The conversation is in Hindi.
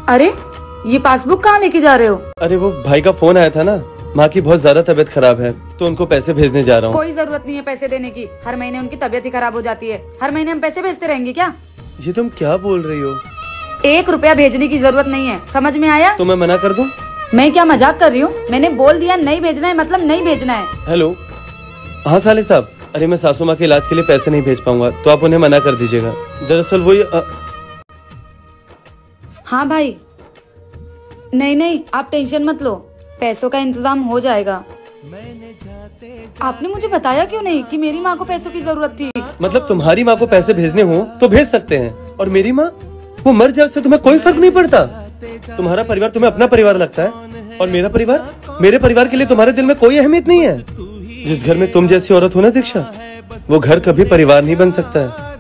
अरे ये पासबुक कहाँ लेके जा रहे हो? अरे वो भाई का फोन आया था ना, माँ की बहुत ज्यादा तबीयत खराब है तो उनको पैसे भेजने जा रहा हूँ। कोई जरूरत नहीं है पैसे देने की, हर महीने उनकी तबीयत ही खराब हो जाती है। हर महीने हम पैसे भेजते रहेंगे क्या? ये तुम क्या बोल रही हो? 1 रुपया भेजने की जरूरत नहीं है, समझ में आया? तो मैं मना कर दूं? मैं क्या मजाक कर रही हूँ? मैंने बोल दिया नहीं भेजना है मतलब नहीं भेजना है। हेलो, हाँ साले साहब, अरे मैं सासू माँ के इलाज के लिए पैसे नहीं भेज पाऊंगा तो आप उन्हें मना कर दीजिएगा। दरअसल वो हाँ भाई, नहीं आप टेंशन मत लो, पैसों का इंतजाम हो जाएगा। आपने मुझे बताया क्यों नहीं कि मेरी माँ को पैसों की जरूरत थी? मतलब तुम्हारी माँ को पैसे भेजने हो तो भेज सकते हैं, और मेरी माँ वो मर जाए उससे तुम्हें कोई फर्क नहीं पड़ता। तुम्हारा परिवार तुम्हें अपना परिवार लगता है और मेरा परिवार मेरे परिवार के लिए तुम्हारे दिल में कोई अहमियत नहीं है। जिस घर में तुम जैसी औरत हो ना दीक्षा, वो घर कभी परिवार नहीं बन सकता है।